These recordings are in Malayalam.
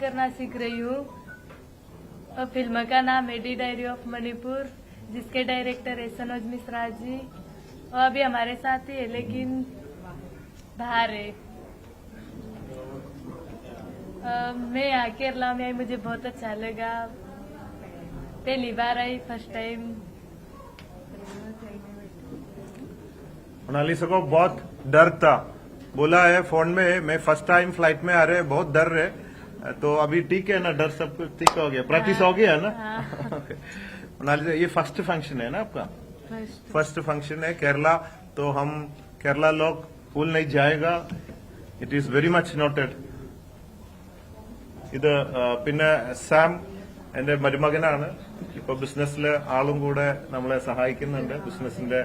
करना सीख रही हूँ। और फिल्म का नाम है डी डायरी ऑफ मणिपुर, जिसके डायरेक्टर है सनोज मिश्रा जी। और अभी हमारे साथ ही है लेकिन बाहर है। मैं यहाँ केरला में आई, मुझे बहुत अच्छा लगा। पहली बार आई, फर्स्ट टाइम। मोनालिसा को बहुत डर था, बोला है फोन में मैं फर्स्ट टाइम फ्लाइट में आ रहे हैं, बहुत डर रहे। तो अभी ठीक है ना, डर सब कुछ ठीक हो गया, प्रैक्टिस हो गया ना। मोनालिसा ये फर्स्ट फंक्शन है ना आपका? फर्स्ट फंक्शन है केरला, तो हम केरला लोग भूल नहीं जाएगा। It is very much noted. ഇത് പിന്നെ സാം എന്റെ മരുമകനാണ്. ഇപ്പൊ ബിസിനസ്സിലെ ആളും കൂടെ നമ്മളെ സഹായിക്കുന്നുണ്ട്. ബിസിനസിന്റെ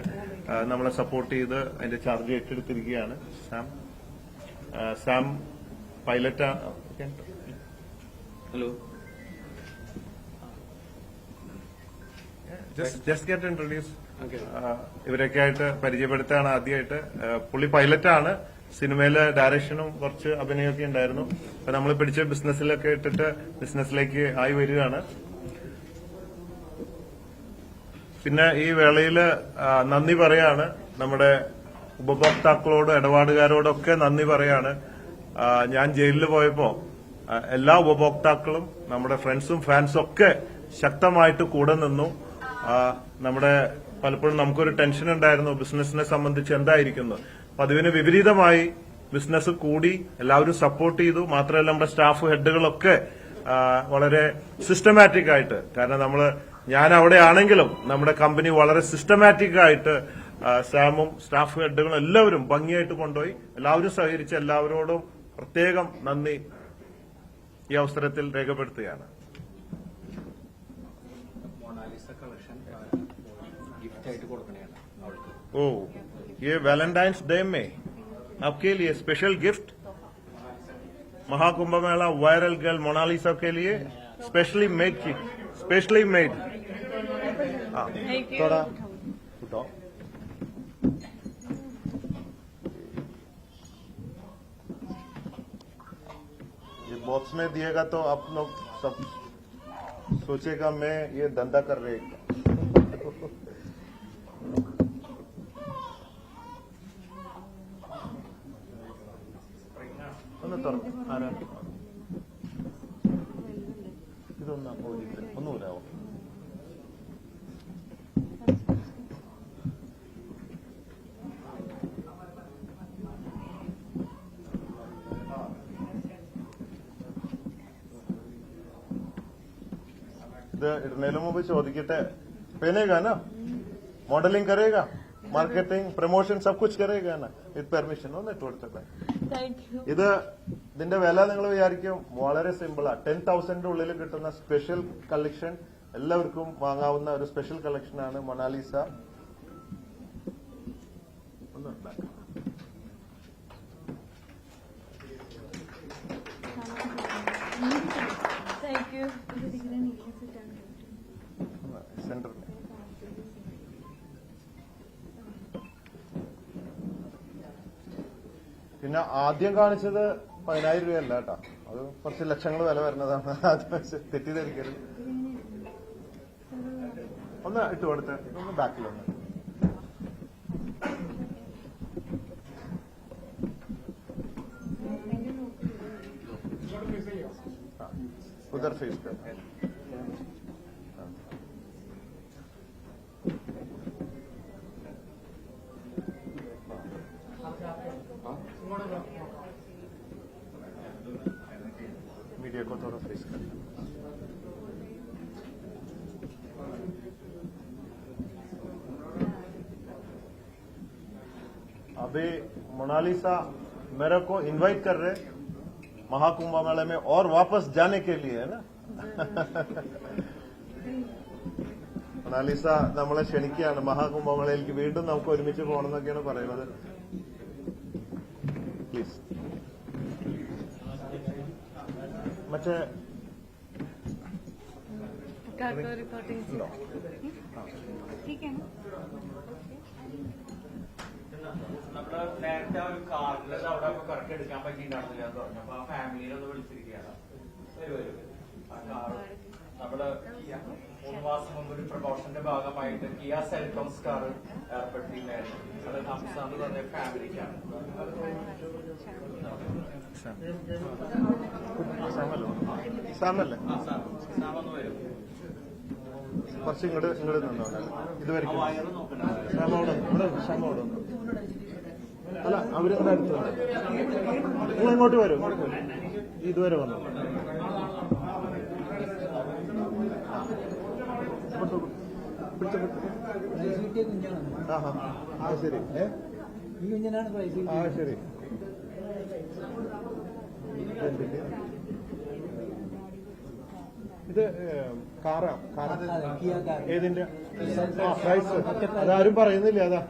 നമ്മളെ സപ്പോർട്ട് ചെയ്ത് അതിന്റെ ചാർജ് ഏറ്റെടുത്തിരിക്കുകയാണ് Sam. Sam pilot. Hello. Just get introduce. ഇവരൊക്കെ ആയിട്ട് പരിചയപ്പെടുത്താണ് ആദ്യമായിട്ട്. പുള്ളി പൈലറ്റാണ്. സിനിമയിലെ ഡയറക്ഷനും കുറച്ച് അഭിനയമൊക്കെ ഉണ്ടായിരുന്നു. അപ്പൊ നമ്മൾ പിടിച്ച ബിസിനസ്സിലൊക്കെ ഇട്ടിട്ട് ബിസിനസ്സിലേക്ക് ആയി വരികയാണ്. പിന്നെ ഈ വേളയിൽ നന്ദി പറയാണ് നമ്മുടെ ഉപഭോക്താക്കളോട്, ഇടപാടുകാരോടൊക്കെ നന്ദി പറയാണ്. ഞാൻ ജയിലിൽ പോയപ്പോ എല്ലാ ഉപഭോക്താക്കളും നമ്മുടെ ഫ്രണ്ട്സും ഫാൻസും ഒക്കെ ശക്തമായിട്ട് കൂടെ നിന്നു. നമ്മുടെ പലപ്പോഴും നമുക്കൊരു ടെൻഷൻ ഉണ്ടായിരുന്നു ബിസിനസിനെ സംബന്ധിച്ച് എന്തായിരിക്കുന്നു. അപ്പൊ അതിന് വിപരീതമായി ബിസിനസ് കൂടി, എല്ലാവരും സപ്പോർട്ട് ചെയ്തു. മാത്രമല്ല നമ്മുടെ സ്റ്റാഫ് ഹെഡുകളൊക്കെ വളരെ സിസ്റ്റമാറ്റിക് ആയിട്ട്, കാരണം ഞാൻ അവിടെ ആണെങ്കിലും നമ്മുടെ കമ്പനി വളരെ സിസ്റ്റമാറ്റിക് ആയിട്ട് സാമും സ്റ്റാഫ് ഹെഡുകളും എല്ലാവരും ഭംഗിയായിട്ട് കൊണ്ടുപോയി. എല്ലാവരും സഹകരിച്ച് എല്ലാവരോടും പ്രത്യേകം നന്ദി ഈ അവസരത്തിൽ രേഖപ്പെടുത്തുകയാണ്. ओ, ये वैलेंटाइंस डे में आपके लिए स्पेशल गिफ्ट महाकुंभ मेला वायरल गर्ल मोनालिसा के लिए स्पेशली मेड की, स्पेशली मेड. थोड़ा उठाओ. ये बॉक्स में दिएगा तो आप लोग सब सोचेगा मैं ये धंधा कर रहे. ഒന്ന് തുറക്കും. ആരാണ് ഇതൊന്ന് പോയിട്ട് ഒന്ന് വരാമോ? ഇത് ഇടുന്നതിന് മുമ്പ് ചോദിക്കട്ടെ, पहनेगा ना, मॉडलिंग करेगा, मार्केटिंग प्रमोशन सब कुछ करेगा ना, विथ പെർമിഷൻ. ഒന്ന് ഇട്ട് കൊടുത്തേ. ഇതിന്റെ വില നിങ്ങൾ വിചാരിക്കും വളരെ സിമ്പിളാ. 10,000 ഉള്ളിൽ കിട്ടുന്ന സ്പെഷ്യൽ കളക്ഷൻ, എല്ലാവർക്കും വാങ്ങാവുന്ന ഒരു സ്പെഷ്യൽ കളക്ഷനാണ് മൊണാലിസ. സെന്റർ പിന്നെ ആദ്യം കാണിച്ചത് 10,000 രൂപയല്ല കേട്ടോ, അത് കുറച്ച് ലക്ഷങ്ങൾ വില വരുന്നതാണ്. തെറ്റിദ്ധരിക്കരുത്. ഒന്ന് ഇട്ട് കൊടുത്ത്, ഒന്ന് ബാക്കിലൊന്ന്. उधर फेस कर. मीडिया को थोड़ा फेस कर. अभी मोनालिसा मेरे को इनवाइट कर रहे महाकुंभ मेले में और वापस जाने के लिए, है ना. മൊണാലിസ നമ്മളെ ക്ഷണിക്കുകയാണ് മഹാകുംഭമേളയിലേക്ക്. വീണ്ടും നമുക്ക് ഒരുമിച്ച് പോകണമെന്നൊക്കെയാണ് പറയുന്നത്. പ്ലീസ്. മറ്റേ നമ്മള് നേരത്തെ ഒരു കാർഡിൽ അവിടെ കറക്റ്റ് എടുക്കാൻ പറ്റിയിട്ടുണ്ടായിരുന്നില്ല എന്ന് പറഞ്ഞു. അപ്പൊ ആ ഫാമിലിയിലൊന്ന് വിളിച്ചിരിക്കുകയാണ്. മാസം മുമ്പ് ഒരു പ്രൊമോഷന്റെ ഭാഗമായിട്ട് കിയ സെൽറ്റോസ് കാർ ഏർപ്പെടുത്തിയിട്ടുണ്ടായിരുന്നു. അത് ഹംസ എന്ന് പറഞ്ഞ ഫാമിലിക്കാണ്. സാമല്ലേ സാമൊന്ന് വരും. കുറച്ച് ഇങ്ങോട്ട് നിന്നോട്ടെ. ഇതുവരെ വയറ് നോക്കണം. ശ്യാമോട് അല്ല അവരിവിടെ അടുത്ത് നിങ്ങൾ ഇങ്ങോട്ട് വരും. ഇതുവരെ വന്നു ആ ശരി ഈ കുഞ്ഞിനാണ് പ്രൈസ് ആ ശരി ഇത് കാറാ ഏതിന്റെ പ്രൈസ് അതാരും പറയുന്നില്ല. അതാ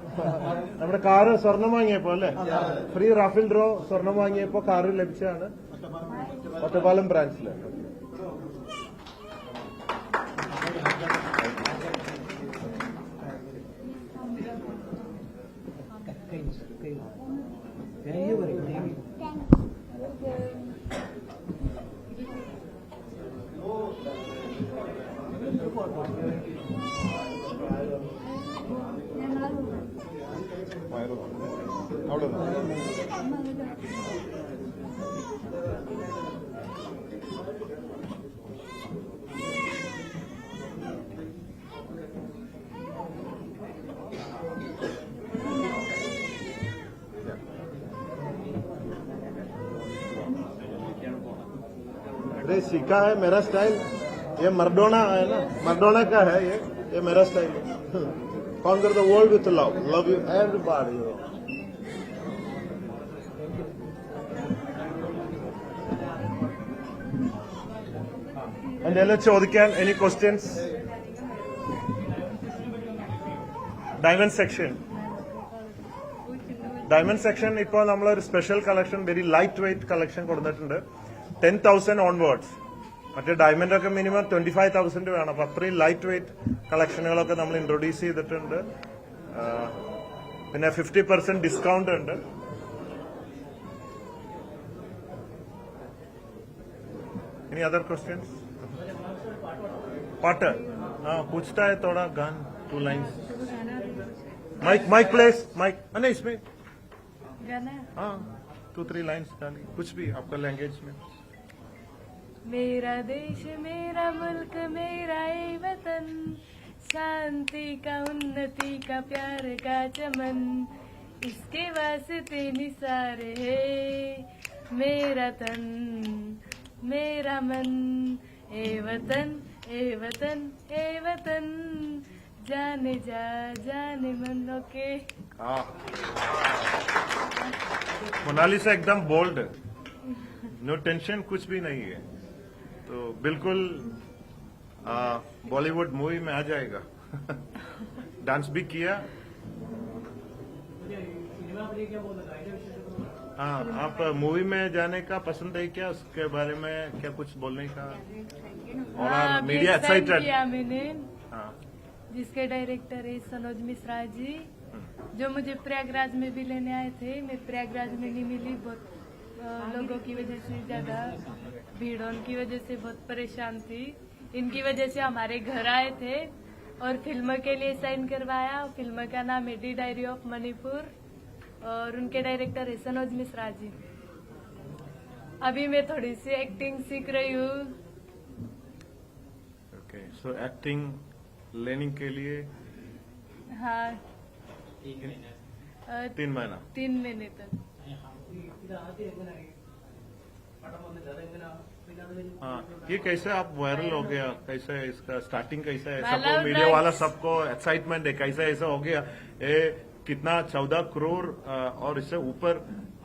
നമ്മുടെ കാറ് സ്വർണം വാങ്ങിയപ്പോ അല്ലേ, ഫ്രീ റാഫിൽ ഡ്രോ സ്വർണം വാങ്ങിയപ്പോ കാറ് ലഭിച്ചതാണ് ഒറ്റപ്പാലം ബ്രാഞ്ചില്. അവിടെ अरे सीखा है मेरा स्टाइल, ये मर्डोना है ना, मर्डोना का है ये मेरा स्टाइल है. Conquer the world with love. Love you everybody. എന്തെങ്കിലും ചോദിക്കാൻ എനി ക്വസ്റ്റ്യൻസ്? ഡയമണ്ട് സെക്ഷൻ ഇപ്പോൾ നമ്മളൊരു special collection, very light weight collection കൊടുത്തിട്ടുണ്ട്. 10,000 ഓൺവേർഡ്സ്. മറ്റേ ഡയമണ്ട് ഒക്കെ മിനിമം 25,000 വേണം. അപ്പൊ അത്രയും ലൈറ്റ് വെയിറ്റ് കളക്ഷനുകളൊക്കെ നമ്മൾ ഇൻട്രൊഡ്യൂസ് ചെയ്തിട്ടുണ്ട്. പിന്നെ 50% ഡിസ്കൗണ്ട് ഉണ്ട്. ഇനി അതർ ക്വസ്റ്റ്യൻസ്? പാട്ട് पूछता है थोड़ा गान 2 लाइन्स. माइक प्लेस माइक नहीं इसमें गाना 2-3 लाइन्स गाने कुछ भी आपका लैंग्वेज में. मेरा देश मेरा मुल्क मेरा ये वतन, शांति का उन्नति का प्यार का चमन, इसके वास्ते निसार है मेरा तन मेरा मन. ए वतन ए वतन ए वतन, जाने जा जाने मन. ओके मोनालिसा एकदम बोल्ड, नो टेंशन, कुछ भी नहीं है. तो बिल्कुल बॉलीवुड मूवी में आ जाएगा. डांस भी किया. हाँ, आप मूवी में जाने का पसंद है क्या? उसके बारे में क्या कुछ बोलने का? और मीडिया एक्साइटेड किया मैंने, हाँ जिसके डायरेक्टर है सनोज मिश्रा जी, जो मुझे प्रयागराज में भी लेने आए थे. मैं प्रयागराज में नहीं मिली, बहुत लोगों की वजह से, ज्यादा भीड़ की वजह से बहुत परेशान थी. इनकी वजह से हमारे घर आए थे और फिल्म के लिए साइन करवाया. फिल्म का नाम है डी डायरी ऑफ मणिपुर और उनके डायरेक्टर है सनोज मिश्रा जी. अभी मैं थोड़ी सी एक्टिंग सीख रही हूँ. ओके, सो एक्टिंग लेने के लिए हाँ 3 महीना 3 महीने तक. हाँ, ये कैसे आप वायरल हो गया? कैसे इसका स्टार्टिंग कैसा है? मतलब सबको मीडिया वाला सबको एक्साइटमेंट है, कैसे ऐसा हो गया? ये कितना 14 करोड़ और इससे ऊपर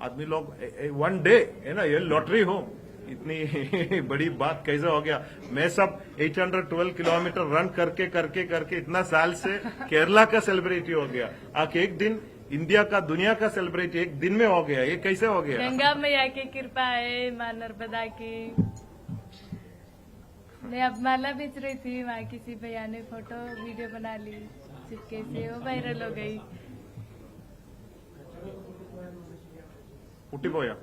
आदमी लोग 1 डे है ना, ये लॉटरी हो, इतनी बड़ी बात कैसे हो गया? मैं सब 812 किलोमीटर रन करके करके करके इतना साल से केरला का सेलिब्रिटी हो गया. आके एक दिन इंडिया का, दुनिया का सेलिब्रिटी एक दिन में हो गया. ये कैसे हो गया? गंगा मैया की कृपा है, मां नर्मदा की. मैं अब माला बेच रही थी, वहाँ किसी भैया ने फोटो वीडियो बना ली, चिपके से वो वायरल हो गई. उठी पोया.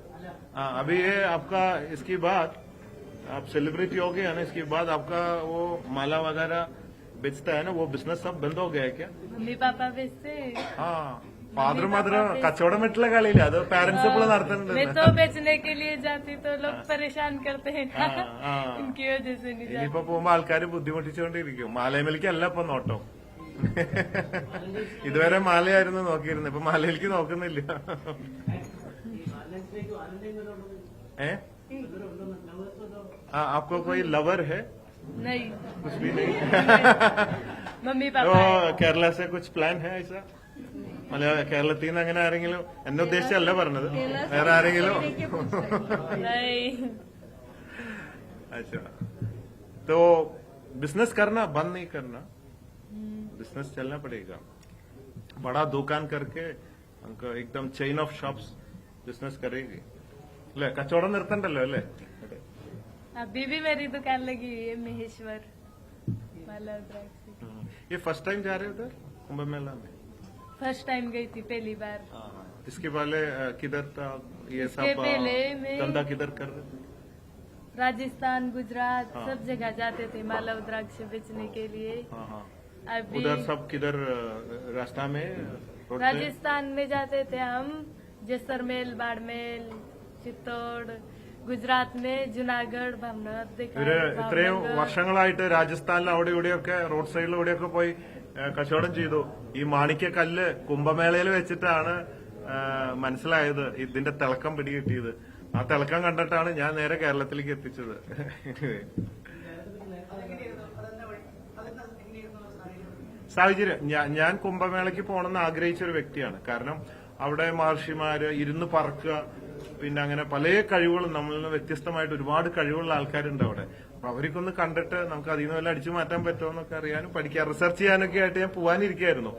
हाँ, अभी ये आपका, इसके बाद आप सेलिब्रिटी हो गए ना, इसके बाद आपका वो माला वगैरह बेचता है ना, वो बिजनेस सब बंद हो गया है क्या? मम्मी पापा बेचते हाँ, फादर मदर कचौड़ा मिटला കളിയില്ല, അത് പാരന്റ്സ് എപ്പോഴും मैं നടത്തുന്നുണ്ട്. तो बेचने के लिए जाती तो लोग परेशान करते हैं ना, इनकी वजह से नहीं जाती। ഇനിയിപ്പോ പോകുമ്പോ ആൾക്കാർ ബുദ്ധിമുട്ടിച്ചുകൊണ്ടിരിക്കും. മാലയമേലിക്കല്ല ഇപ്പൊ നോട്ടം. ഇതുവരെ മാലയായിരുന്നു നോക്കിയിരുന്നത്, ഇപ്പൊ മാലയിലേക്ക് നോക്കുന്നില്ല. ഏ आपको कोई लवर है? नहीं, कुछ भी नहीं. मम्मी तो पापा है। കേരള से कुछ प्लान है ऐसा? മലയാള കേരളത്തിൽ നിന്ന് അങ്ങനെ ആരെങ്കിലും? എന്നെ ഉദ്ദേശിച്ചല്ല പറഞ്ഞത്, വേറെ ആരെങ്കിലും? नहीं, अच्छा, तो बिजनेस करना बंद नहीं करना, बिजनेस चलना पड़ेगा. बड़ा दुकान करके हमको एकदम चेन ऑफ शॉप्स बिजनेस करेगी. അല്ലെ, കച്ചവടം നിർത്തണ്ടല്ലോ അല്ലേ? अभी भी मेरी दुकान लगी हुई है महेश्वर माला द्राक्षी। ये फर्स्ट टाइम जा रहे हो उधर कुंभ मेला में? फर्स्ट टाइम गई थी पहली बार। इसके पहले किधर था ये सब? इसके पहले मैं- धंधा किधर कर रहे थे? राजस्थान, गुजरात हाँ। सब जगह जाते थे मालव द्राक्ष बेचने के लिए। हाँ हाँ. अभी उधर सब किधर रास्ता में रोड पे? राजस्थान में जाते थे हम, जैसलमेर, बाड़मेर, चित्तौड़। गुजरात में जूनागढ़, भावनगर देखा। ഇവര് ഇത്രയും भावनगर। വർഷങ്ങളായിട്ട് രാജസ്ഥാനിൽ അവിടെ ഇവിടെയൊക്കെ റോഡ് സൈഡിലൂടെയൊക്കെ പോയി കച്ചവടം ചെയ്തു. ഈ മാണിക്യക്കല്ല് കുംഭമേളയിൽ വെച്ചിട്ടാണ് മനസ്സിലായത്, ഇതിന്റെ തിളക്കം പിടികിട്ടിയത്. ആ തിളക്കം കണ്ടിട്ടാണ് ഞാൻ നേരെ കേരളത്തിലേക്ക് എത്തിച്ചത്. സാഹചര്യം, ഞാൻ കുംഭമേളയ്ക്ക് പോകണമെന്ന് ആഗ്രഹിച്ച ഒരു വ്യക്തിയാണ്. കാരണം അവിടെ മഹർഷിമാര് ഇരുന്ന് പറക്കുക, പിന്നെ അങ്ങനെ പല കഴിവുകളും നമ്മളിൽ നിന്ന് വ്യത്യസ്തമായിട്ട് ഒരുപാട് കഴിവുള്ള ആൾക്കാരുണ്ട് അവിടെ. അപ്പൊ അവർക്കൊന്ന് കണ്ടിട്ട് നമുക്ക് അതിൽ നിന്ന് വല്ല അടിച്ചു മാറ്റാൻ പറ്റുമോ എന്നൊക്കെ അറിയാനും പഠിക്കാൻ റിസർച്ച് ചെയ്യാനൊക്കെ ആയിട്ട് ഞാൻ പോവാനിരിക്കായിരുന്നു.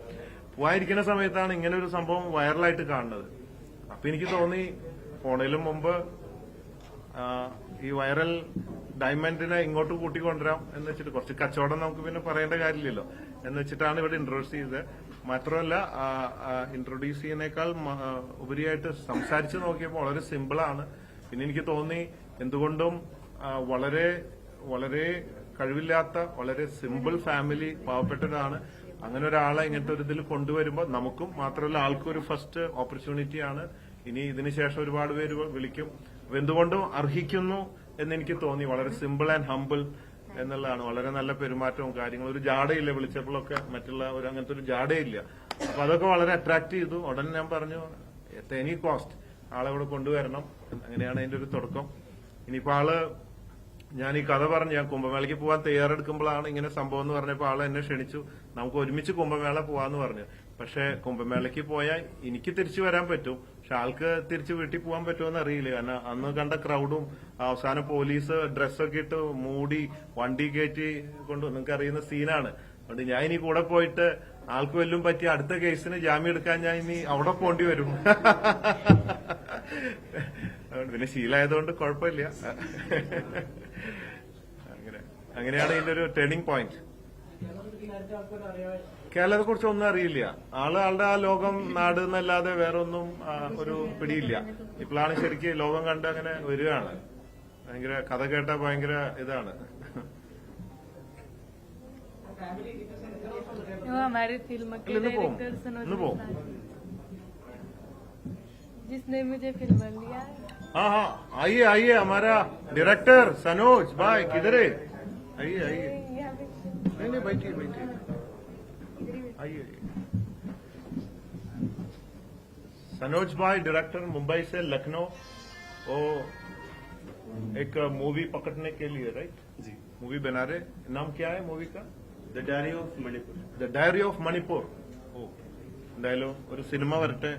പോവാനിരിക്കുന്ന സമയത്താണ് ഇങ്ങനെ ഒരു സംഭവം വൈറലായിട്ട് കാണുന്നത്. അപ്പൊ എനിക്ക് തോന്നി പോണതിലും മുമ്പ് ഈ വൈറൽ ഡയമണ്ടിനെ ഇങ്ങോട്ട് കൂട്ടിക്കൊണ്ടുവരാം എന്ന് വെച്ചിട്ട്, കുറച്ച് കച്ചവടം നമുക്ക് പിന്നെ പറയേണ്ട കാര്യമില്ലല്ലോ എന്ന് വെച്ചിട്ടാണ് ഇവിടെ ഇൻട്രൊഡ്യൂസ് ചെയ്തത്. മാത്രമല്ല ഇൻട്രൊഡ്യൂസ് ചെയ്യുന്നേക്കാൾ ഉപരിയായിട്ട് സംസാരിച്ച് നോക്കിയപ്പോൾ വളരെ സിമ്പിളാണ്. പിന്നെ എനിക്ക് തോന്നി എന്തുകൊണ്ടും വളരെ വളരെ കഴിവില്ലാത്ത വളരെ സിമ്പിൾ ഫാമിലി, പാവപ്പെട്ടതാണ്. അങ്ങനെ ഒരാളെ ഇങ്ങനത്തെ ഒരു ഇതിൽ കൊണ്ടുവരുമ്പോൾ നമുക്കും മാത്രമല്ല ആൾക്കും ഒരു ഫസ്റ്റ് ഓപ്പർച്യൂണിറ്റിയാണ്. ഇനി ഇതിനുശേഷം ഒരുപാട് പേര് വിളിക്കും. അപ്പൊ എന്തുകൊണ്ടും അർഹിക്കുന്നു എന്നെനിക്ക് തോന്നി. വളരെ സിമ്പിൾ ആൻഡ് ഹമ്പിൾ എന്നുള്ളതാണ്. വളരെ നല്ല പെരുമാറ്റവും കാര്യങ്ങളും, ഒരു ജാടയില്ല. വിളിച്ചപ്പോഴൊക്കെ മറ്റുള്ള ഒരു അങ്ങനത്തെ ഒരു ജാടയില്ല. അപ്പൊ അതൊക്കെ വളരെ അട്രാക്ട് ചെയ്തു. ഉടനെ ഞാൻ പറഞ്ഞു അറ്റ് എനി കോസ്റ്റ് ആളെ ഇവിടെ കൊണ്ടുവരണം. അങ്ങനെയാണ് അതിന്റെ ഒരു തുടക്കം. ഇനിയിപ്പോ ആള്, ഞാൻ ഈ കഥ പറഞ്ഞു, ഞാൻ കുംഭമേളയ്ക്ക് പോകാൻ തയ്യാറെടുക്കുമ്പോഴാണ് ഇങ്ങനെ സംഭവം എന്ന് പറഞ്ഞപ്പോൾ ആളെ എന്നെ ക്ഷണിച്ചു, നമുക്ക് ഒരുമിച്ച് കുംഭമേള പോവാന്ന് പറഞ്ഞു. പക്ഷെ കുംഭമേളയ്ക്ക് പോയാൽ എനിക്ക് തിരിച്ചു വരാൻ പറ്റും, പക്ഷെ ആൾക്ക് തിരിച്ച് വീട്ടിൽ പോകാൻ പറ്റുമെന്ന് അറിയില്ല. കാരണം അന്ന് കണ്ട ക്രൗഡും അവസാനം പോലീസ് ഡ്രസ്സൊക്കെ ഇട്ട് മൂടി വണ്ടി കയറ്റി കൊണ്ട്, നിങ്ങൾക്ക് അറിയുന്ന സീനാണ്. അതുകൊണ്ട് ഞാൻ ഇനി കൂടെ പോയിട്ട് ആൾക്ക് വല്ലതും പറ്റി അടുത്ത കേസിന് ജാമ്യം എടുക്കാൻ ഞാൻ ഇനി അവിടെ പോണ്ടി വരും. അതുകൊണ്ട് പിന്നെ ശീലമായതുകൊണ്ട് കുഴപ്പമില്ല. അങ്ങനെയാണ് ഇതിന്റെ ഒരു ടേണിംഗ് പോയിന്റ്. കേരളത്തെ കുറിച്ച് ഒന്നും അറിയില്ല. ആളുടെ ആ ലോകം നാട് എന്നല്ലാതെ വേറെ ഒന്നും ഒരു പിടിയില്ല. ഇപ്പോഴാണ് ശരിക്കും ലോകം കണ്ട് അങ്ങനെ വരികയാണ്. ഭയങ്കര കഥ കേട്ട ഭയങ്കര ഇതാണ്. वो हमारी फिल्म के डायरेक्टर सनोज मिश्रा, जिसने मुझे फिल्म लिया है। हाँ हाँ, आइए आइए, हमारा डायरेक्टर सनोज भाई किधर है? आइए आइए, यहाँ पे नहीं नहीं बैठिए बैठिए, आइए. सनोज भाई डायरेक्टर, मुंबई से लखनऊ. वो एक मूवी पकड़ने के लिए, राइट जी, मूवी बना रहे. नाम क्या है मूवी का? The diary of Manipur. The diary of Manipur. ഓ, എന്തായാലും ഒരു സിനിമ വരട്ടെ.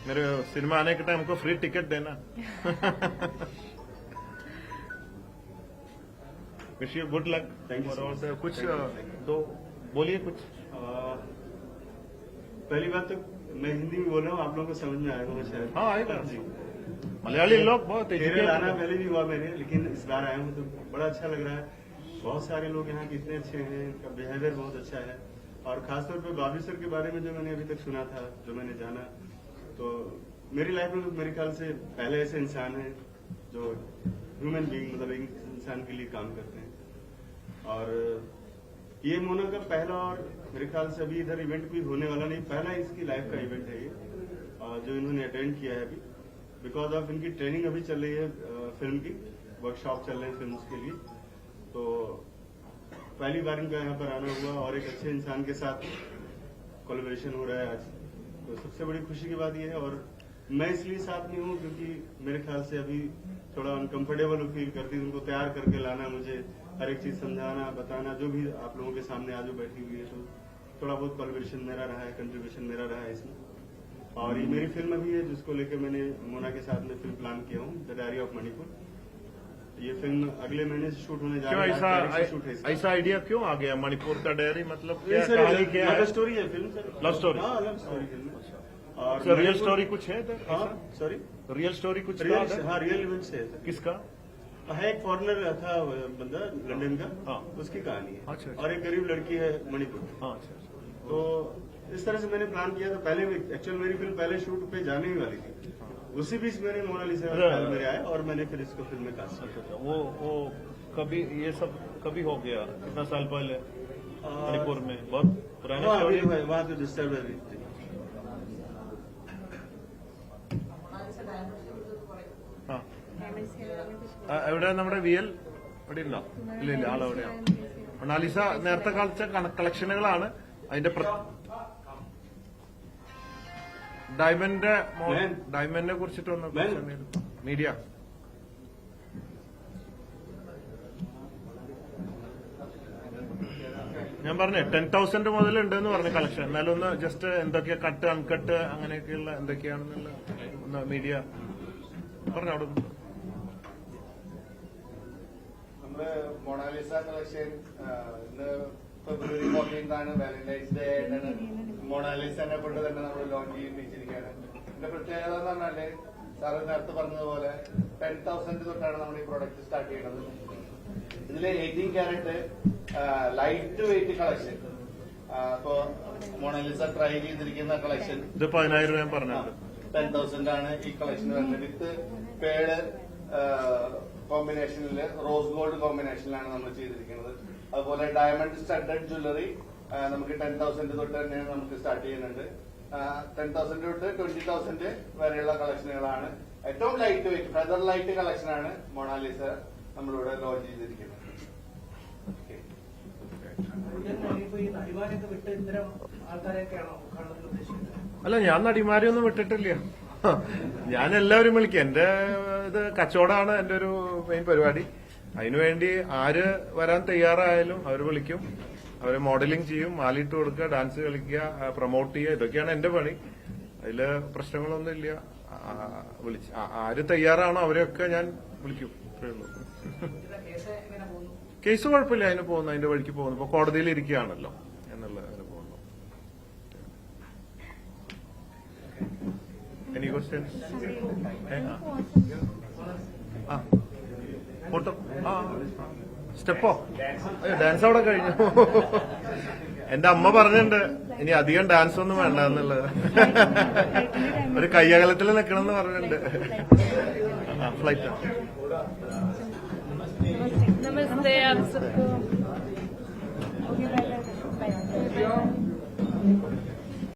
मेरे सिनेमा आने के टाइम हमको फ्री टिकट देना. Wish you good luck. Thank you so much. कुछ तो बोलिए कुछ. पहली बात तो मैं हिंदी में बोल रहा हूँ, आप लोगों को समझ में आएगा वो शायद. हाँ आएगा. जी, मलयाली लोग बहुत केरल आना educated. पहले भी हुआ मेरे, लेकिन इस बार आया हूँ तो बड़ा अच्छा लग रहा है. बहुत सारे लोग यहाँ के इतने अच्छे हैं, इनका बिहेवियर बहुत अच्छा है. और खासतौर पे बाबी सर के बारे में जो मैंने अभी तक सुना था, जो मैंने जाना, तो मेरी लाइफ में मेरे ख्याल से पहले ऐसे इंसान हैं जो ह्यूमन बीइंग, मतलब एक इंसान के लिए काम करते हैं. और ये मोना का पहला और मेरे ख्याल से अभी इधर इवेंट भी होने वाला नहीं, पहला इसकी लाइफ का इवेंट है ये, जो इन्होंने अटेंड किया है अभी। बिकॉज ऑफ इनकी ट्रेनिंग अभी चल रही है, फिल्म की वर्कशॉप चल रहे हैं फिल्म के लिए, तो पहली बार इनका यहाँ पर आना हुआ और एक अच्छे इंसान के साथ कोलैबोरेशन हो रहा है आज, तो सबसे बड़ी खुशी की बात यह है। और मैं इसलिए साथ में हूँ क्योंकि मेरे ख्याल से अभी थोड़ा अनकंफर्टेबल फील करती हूँ, उनको तैयार करके लाना, मुझे हर एक चीज समझाना बताना, जो भी आप लोगों के सामने आज बैठी हुई है, तो थोड़ा बहुत कोलैबोरेशन मेरा रहा है, कंट्रीब्यूशन मेरा रहा है इसमें। और ये मेरी फिल्म अभी है जिसको लेकर मैंने मोना के साथ में फिल्म प्लान किया हूँ, द डायरी ऑफ मणिपुर। ये फिल्म अगले महीने से शूट होने जा क्यों रही है, ऐसा तारीख से शूट है इसका। ऐसा आइडिया क्यों आ गया मणिपुर का डायरी? मतलब ये क्या सर कहानी क्या है? लव स्टोरी है फिल्म सर। Love story? हाँ, लव स्टोरी फिल्म है। और रियल मणिपुर- स्टोरी कुछ है इधर? हाँ, सॉरी, रियल स्टोरी कुछ था रियल, इधर? हाँ रियल इवेंट से है सर। किसका? है एक फॉरेनर था बंदा लंदन का, हाँ। उसकी कहानी है। अच्छा, अच्छा। और एक गरीब लड़की है मणिपुर। हाँ, अच्छा। तो इस तरह से मैंने प्लान किया था पहले भी। एक्चुअल मेरी फिल्म पहले शूट पे जाने ही वाली थी, उसी बीच मैंने मोनालिसा अरे, ख्याल मेरे आया और मैंने फिर इसको फिल्म में कास्ट किया। अच्छा, वो कभी ये सब कभी हो गया? कितना साल पहले मणिपुर में? बहुत पुरानी हाँ, स्टोरी अभी है। वहाँ तो डिस्टर्ब है। ആ. എവിടെ നമ്മുടെ വിയൽ ഇവിടെ ഉണ്ടോ? ഇല്ല ഇല്ല, ആളെവിടെയാണ്? മൊണാലിസ നേരത്തെ കളിച്ച കളക്ഷനുകളാണ് അതിന്റെ ഡയമണ്ടിനെ കുറിച്ചിട്ടൊന്ന് മീഡിയ. ഞാൻ പറഞ്ഞേ 10,000 മുതലുണ്ട് എന്ന് പറഞ്ഞു കളക്ഷൻ. എന്നാലും ഒന്ന് ജസ്റ്റ് എന്തൊക്കെയാ കട്ട് അൺകട്ട് അങ്ങനെയൊക്കെയുള്ള എന്തൊക്കെയാണെന്നുള്ള ഒന്ന് മീഡിയ പറഞ്ഞു അവിടെ. നമ്മുടെ മൊണാലിസ കളക്ഷൻ ഇന്ന് ഫെബ്രുവരി 14 വാലന്റൈൻസ് ഡേ ആയിട്ടാണ് മൊണാലിസനെ കൊണ്ട് തന്നെ നമ്മൾ ലോഞ്ച് ചെയ്യിപ്പിച്ചിരിക്കുകയാണ്. ഇതിന്റെ പ്രത്യേകത എന്ന് പറഞ്ഞാല് സാറ് നേരത്തെ പറഞ്ഞതുപോലെ 10,000 തൊട്ടാണ് നമ്മൾ ഈ പ്രോഡക്റ്റ് സ്റ്റാർട്ട് ചെയ്യുന്നത്. ഇതില് 18 ക്യാരറ്റ് ലൈറ്റ് വെയിറ്റ് കളക്ഷൻ, ഇപ്പോ മൊണാലിസ ട്രൈ ചെയ്തിരിക്കുന്ന കളക്ഷൻ ഇത് 10,000 ഞാൻ പറഞ്ഞത്. 10,000 ആണ് ഈ കളക്ഷൻ വരുന്നത്. വിത്ത് പേഡ് കോമ്പിനേഷനില് റോസ് ഗോൾഡ് കോമ്പിനേഷനിലാണ് നമ്മൾ ചെയ്തിരിക്കുന്നത്. അതുപോലെ ഡയമണ്ട് സ്റ്റഡഡ് ജ്വല്ലറി നമുക്ക് 10,000 തൊട്ട് തന്നെ നമുക്ക് സ്റ്റാർട്ട് ചെയ്യുന്നുണ്ട്. 10,000 തൊട്ട് 20,000 വരെയുള്ള കളക്ഷനുകളാണ്. ഏറ്റവും ലൈറ്റ് വെയിറ്റ് ഫെദർ ലൈറ്റ് കളക്ഷനാണ് മൊണാലിസ നമ്മളിവിടെ ലോഞ്ച് ചെയ്തിരിക്കുന്നത്. അല്ല, ഞാൻ നടിമാരെ ഒന്നും വിട്ടിട്ടില്ല. ഞാൻ എല്ലാവരും വിളിക്കും. എന്റെ ഇത് കച്ചവടമാണ് എന്റെ ഒരു മെയിൻ പരിപാടി. അതിനുവേണ്ടി ആര് വരാൻ തയ്യാറായാലും അവർ വിളിക്കും. അവര് മോഡലിംഗ് ചെയ്യും, മാലിട്ട് കൊടുക്കുക, ഡാൻസ് കളിക്കുക, പ്രൊമോട്ട് ചെയ്യുക, ഇതൊക്കെയാണ് എന്റെ പണി. അതില് പ്രശ്നങ്ങളൊന്നും ഇല്ല. ആര് തയ്യാറാണോ അവരെയൊക്കെ ഞാൻ വിളിക്കും. അത്രേ ഉള്ളൂ. കേസ് കുഴപ്പമില്ല, അതിന് പോകുന്നു, അതിന്റെ വഴിക്ക് പോകുന്നു. ഇപ്പൊ കോടതിയിൽ ഇരിക്കുകയാണല്ലോ എന്നുള്ള അതിന് പോകുന്നു. Any questions? ഫോട്ടോ സ്റ്റെപ്പോ? അയ്യോ, ഡാൻസ് അവിടെ കഴിഞ്ഞു. എന്റെ അമ്മ പറഞ്ഞിട്ടുണ്ട് ഇനി അധികം ഡാൻസ് ഒന്നും വേണ്ട എന്നുള്ളത്. ഒരു കയ്യകലത്തിൽ നിൽക്കണം എന്ന് പറഞ്ഞിട്ടുണ്ട്. ഫ്ലൈറ്റ്. नमस्ते आप सबको.